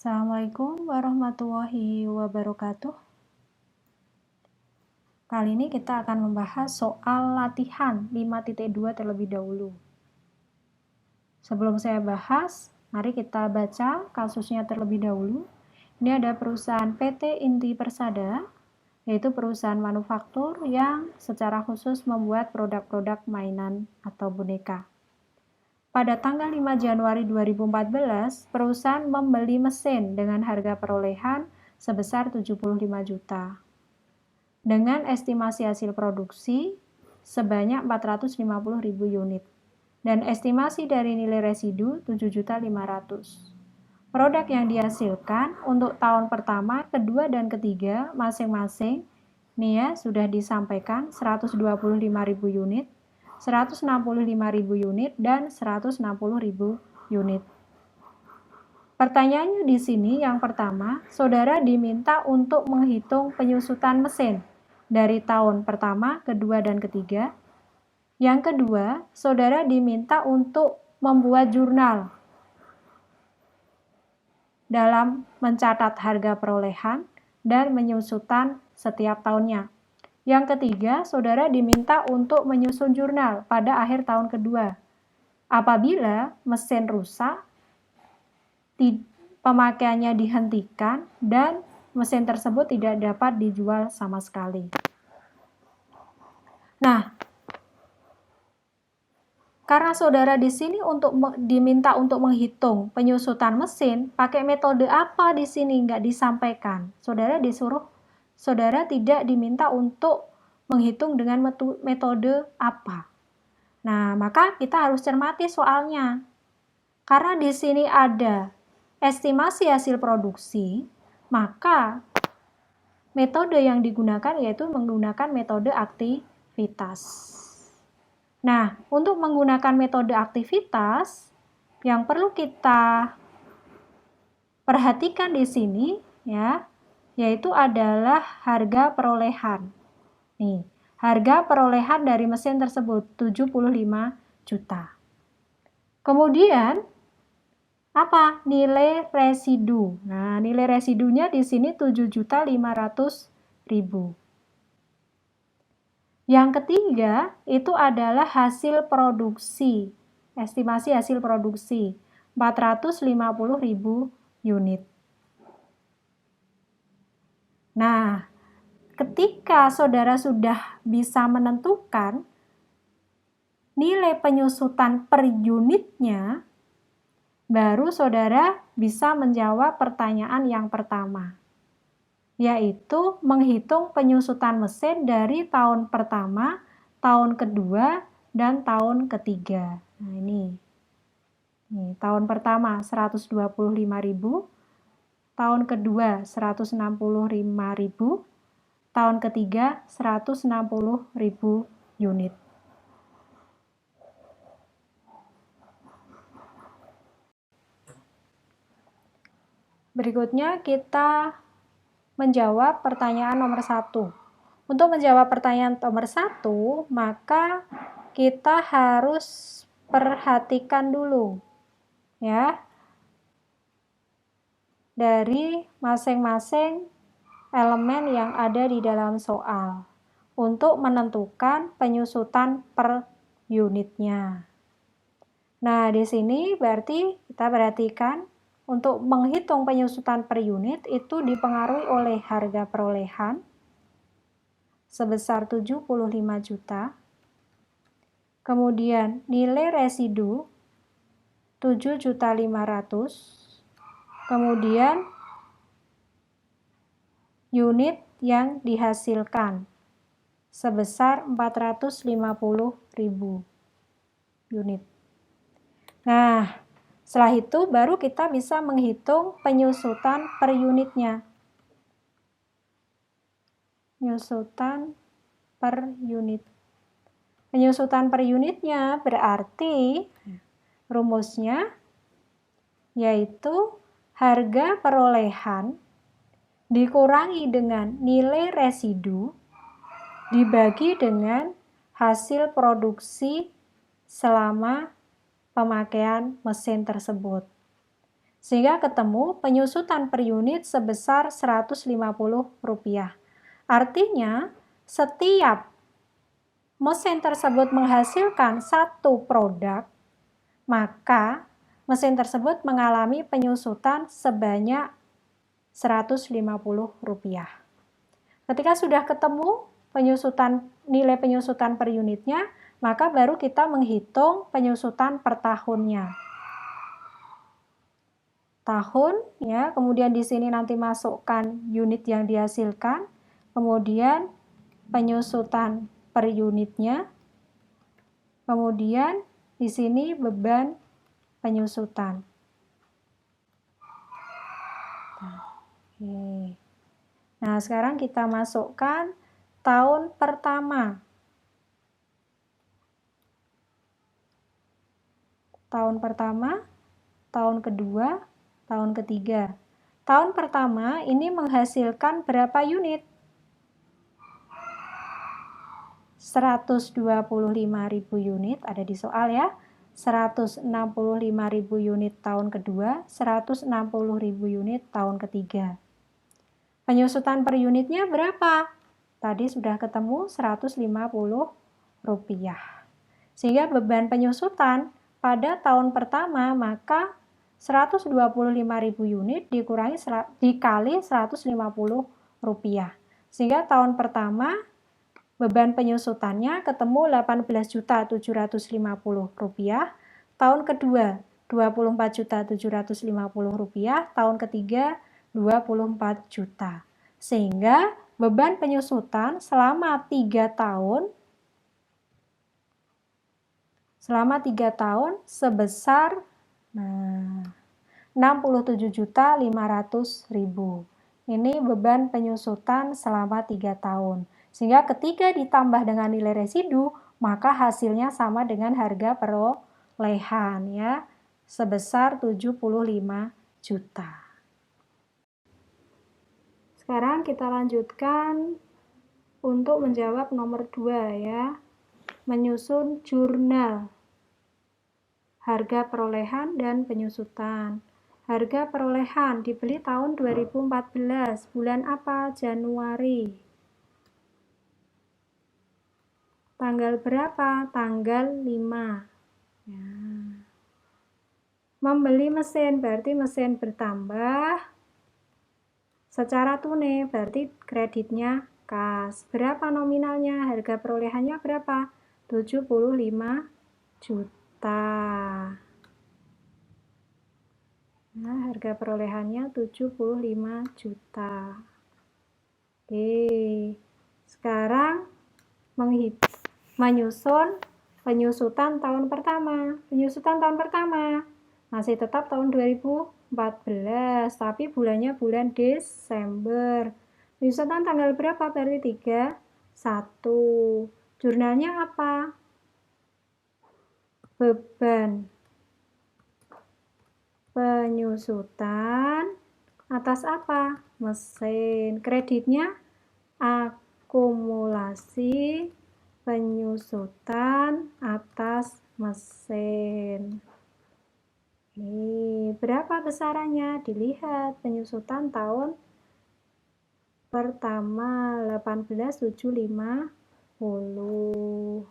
Assalamualaikum warahmatullahi wabarakatuh. Kali ini kita akan membahas soal latihan 5.2 terlebih dahulu. Sebelum saya bahas, mari kita baca kasusnya terlebih dahulu. Ini ada perusahaan PT Inti Persada, yaitu perusahaan manufaktur yang secara khusus membuat produk-produk mainan atau boneka. Pada tanggal 5 Januari 2014, perusahaan membeli mesin dengan harga perolehan sebesar 75 juta. Dengan estimasi hasil produksi sebanyak 450.000 unit dan estimasi dari nilai residu 7.500.000. Produk yang dihasilkan untuk tahun pertama, kedua, dan ketiga masing-masing nih ya, sudah disampaikan 125.000 unit, 165.000 unit, dan 160.000 unit. Pertanyaannya di sini yang pertama, saudara diminta untuk menghitung penyusutan mesin dari tahun pertama, kedua, dan ketiga. Yang kedua, saudara diminta untuk membuat jurnal dalam mencatat harga perolehan dan penyusutan setiap tahunnya. Yang ketiga, saudara diminta untuk menyusun jurnal pada akhir tahun kedua. Apabila mesin rusak, pemakaiannya dihentikan, dan mesin tersebut tidak dapat dijual sama sekali. Nah, karena saudara di sini diminta untuk menghitung penyusutan mesin, pakai metode apa di sini nggak disampaikan. Saudara tidak diminta untuk menghitung dengan metode apa. Nah, maka kita harus cermati soalnya. Karena di sini ada estimasi hasil produksi, maka metode yang digunakan yaitu menggunakan metode aktivitas. Nah, untuk menggunakan metode aktivitas, yang perlu kita perhatikan di sini ya, yaitu adalah harga perolehan. Nih, harga perolehan dari mesin tersebut 75 juta. Kemudian apa? Nilai residu. Nah, nilai residunya di sini 7.500.000. Yang ketiga, itu adalah hasil produksi. Estimasi hasil produksi 450.000 unit. Nah, ketika saudara sudah bisa menentukan nilai penyusutan per unitnya, baru saudara bisa menjawab pertanyaan yang pertama, yaitu menghitung penyusutan mesin dari tahun pertama, tahun kedua, dan tahun ketiga. Nah, ini tahun pertama 125.000, tahun kedua 165.000, tahun ketiga 160.000 unit. Berikutnya kita menjawab pertanyaan nomor 1. Untuk menjawab pertanyaan nomor 1, maka kita harus perhatikan dulu ya dari masing-masing elemen yang ada di dalam soal untuk menentukan penyusutan per unitnya. Nah, di sini berarti kita perhatikan untuk menghitung penyusutan per unit itu dipengaruhi oleh harga perolehan sebesar 75 juta. Kemudian nilai residu 7.500.000. Kemudian unit yang dihasilkan sebesar 450.000 unit. Nah, setelah itu baru kita bisa menghitung penyusutan per unitnya. Penyusutan per unit. Penyusutan per unitnya berarti rumusnya yaitu harga perolehan dikurangi dengan nilai residu dibagi dengan hasil produksi selama pemakaian mesin tersebut. Sehingga ketemu penyusutan per unit sebesar Rp150. Artinya, setiap mesin tersebut menghasilkan satu produk, maka mesin tersebut mengalami penyusutan sebanyak Rp150. Ketika sudah ketemu nilai penyusutan per unitnya, maka baru kita menghitung penyusutan per tahunnya. Tahun, ya, kemudian di sini nanti masukkan unit yang dihasilkan, kemudian penyusutan per unitnya, kemudian di sini beban penyusutan. Oke. Nah, sekarang kita masukkan tahun pertama. Tahun pertama, tahun kedua, tahun ketiga. Tahun pertama ini menghasilkan berapa unit? 125.000 unit, ada di soal ya. 165.000 unit tahun kedua, 160.000 unit tahun ketiga. Penyusutan per unitnya berapa? Tadi sudah ketemu Rp150. Sehingga beban penyusutan pada tahun pertama, maka 125.000 unit dikali Rp150. Sehingga tahun pertama beban penyusutannya ketemu Rp18.750. Tahun kedua Rp24.750. Tahun ketiga 24 juta. Sehingga beban penyusutan selama 3 tahun sebesar 67.500.000. Ini beban penyusutan selama 3 tahun. Sehingga ketika ditambah dengan nilai residu, maka hasilnya sama dengan harga perolehan, ya, sebesar 75 juta. Sekarang kita lanjutkan untuk menjawab nomor 2, ya. Menyusun jurnal harga perolehan dan penyusutan. Harga perolehan dibeli tahun 2014. Bulan apa? Januari. Tanggal berapa? Tanggal 5. Ya. Membeli mesin berarti mesin bertambah. Secara tunai berarti kreditnya kas. Berapa nominalnya? Harga perolehannya berapa? 75 juta. Nah, harga perolehannya 75 juta. Oke. Sekarang menyusun penyusutan tahun pertama. Penyusutan tahun pertama masih tetap tahun 2014, tapi bulannya bulan Desember. Penyusutan tanggal berapa? Berarti 31. Jurnalnya apa? Beban penyusutan atas apa? Mesin. Kreditnya akumulasi penyusutan atas mesin. Berapa besarannya? Dilihat penyusutan tahun pertama 18.750.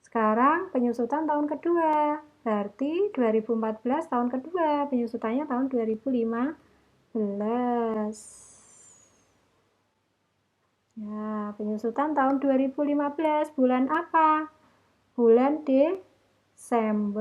Sekarang penyusutan tahun kedua, berarti 2014 tahun kedua, penyusutannya tahun 2015. Ya, penyusutan tahun 2015 bulan apa? Bulan Desember.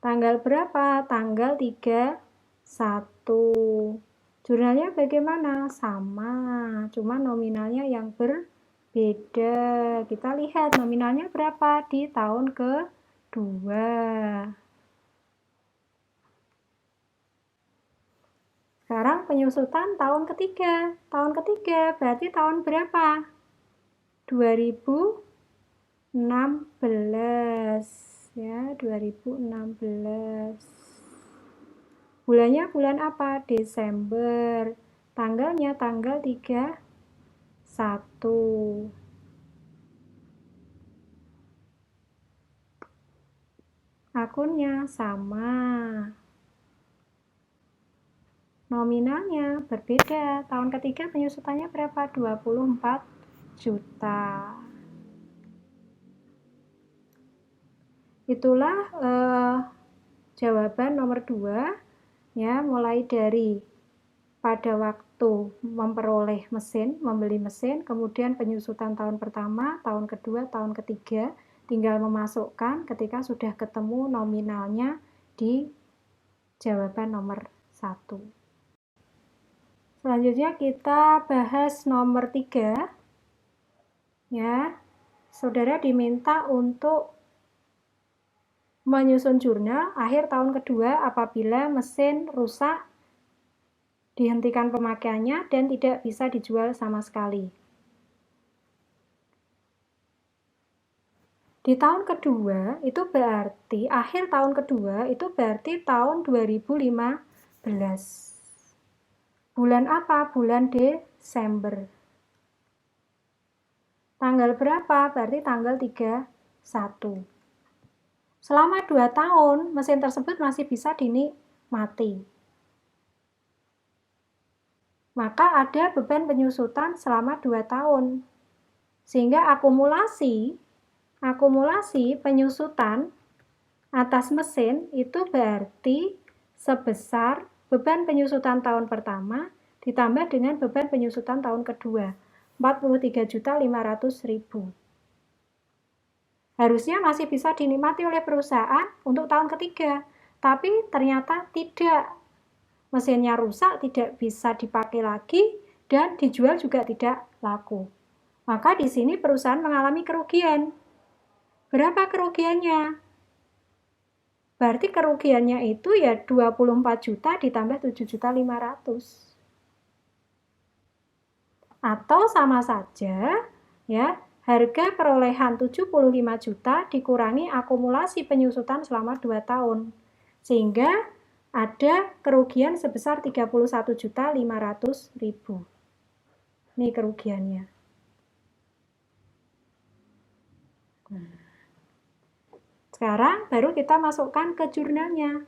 Tanggal berapa? Tanggal 31. Jurnalnya bagaimana? Sama, cuma nominalnya yang berbeda. Kita lihat nominalnya berapa di tahun kedua. Sekarang penyusutan tahun ketiga. Tahun ketiga berarti tahun berapa? 2016. Ya, 2016. Bulannya bulan apa? Desember. Tanggalnya tanggal 31. akunnya sama. Nominalnya berbeda. Tahun ketiga penyusutannya berapa? 24 juta. Itulah jawaban nomor 2 ya, mulai dari pada waktu memperoleh mesin, membeli mesin, kemudian penyusutan tahun pertama, tahun kedua, tahun ketiga, tinggal memasukkan ketika sudah ketemu nominalnya di jawaban nomor 1. Selanjutnya kita bahas nomor 3. Ya, saudara diminta untuk menyusun jurnal akhir tahun kedua apabila mesin rusak, dihentikan pemakaiannya, dan tidak bisa dijual sama sekali. Di tahun kedua itu berarti, akhir tahun kedua itu berarti tahun 2015. Bulan apa? Bulan Desember. Tanggal berapa? Berarti tanggal 31. Selama 2 tahun, mesin tersebut masih bisa dinikmati. Maka ada beban penyusutan selama 2 tahun. Sehingga akumulasi penyusutan atas mesin itu berarti sebesar beban penyusutan tahun pertama ditambah dengan beban penyusutan tahun kedua, 43.500.000. Harusnya masih bisa dinikmati oleh perusahaan untuk tahun ketiga, tapi ternyata tidak. Mesinnya rusak, tidak bisa dipakai lagi, dan dijual juga tidak laku. Maka di sini perusahaan mengalami kerugian. Berapa kerugiannya? Berarti kerugiannya itu ya 24 juta ditambah 7.500.000. Atau sama saja ya, harga perolehan 75 juta dikurangi akumulasi penyusutan selama 2 tahun. Sehingga ada kerugian sebesar 31.500.000. Ini kerugiannya. Sekarang baru kita masukkan ke jurnalnya.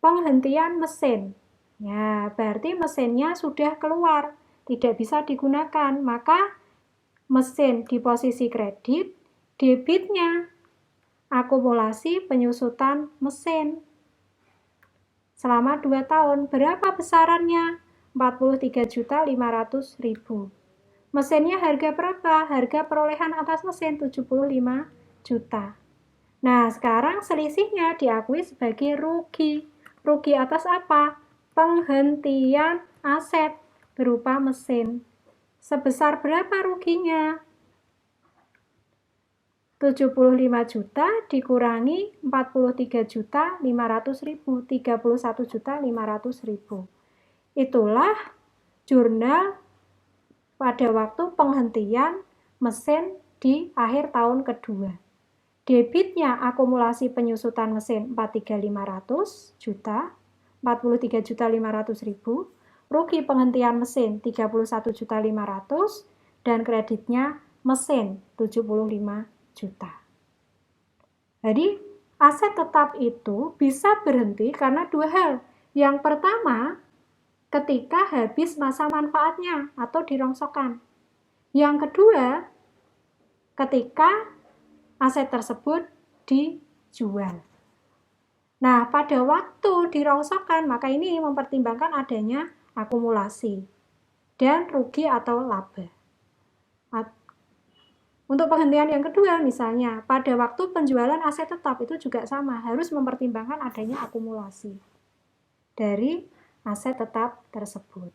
Penghentian mesin. Ya, berarti mesinnya sudah keluar, tidak bisa digunakan. Maka mesin di posisi kredit, debitnya akumulasi penyusutan mesin. Selama 2 tahun, berapa besarannya? 43.500.000. Mesinnya harga berapa? Harga perolehan atas mesin 75 juta. Nah, sekarang selisihnya diakui sebagai rugi. Rugi atas apa? Penghentian aset berupa mesin. Sebesar berapa ruginya? 75 juta dikurangi 43.500.000, 31.500.000. Itulah jurnal pada waktu penghentian mesin di akhir tahun kedua. Debitnya akumulasi penyusutan mesin 43.500 juta, 43.500.000, rugi penghentian mesin 31.500.000, dan kreditnya mesin 75 juta. Jadi aset tetap itu bisa berhenti karena 2 hal. Yang pertama, ketika habis masa manfaatnya atau dirongsokkan. Yang kedua, ketika aset tersebut dijual. Nah, pada waktu dirongsokkan, maka ini mempertimbangkan adanya akumulasi dan rugi atau laba. Untuk penghentian yang kedua, misalnya, pada waktu penjualan aset tetap itu juga sama, harus mempertimbangkan adanya akumulasi dari aset tetap tersebut.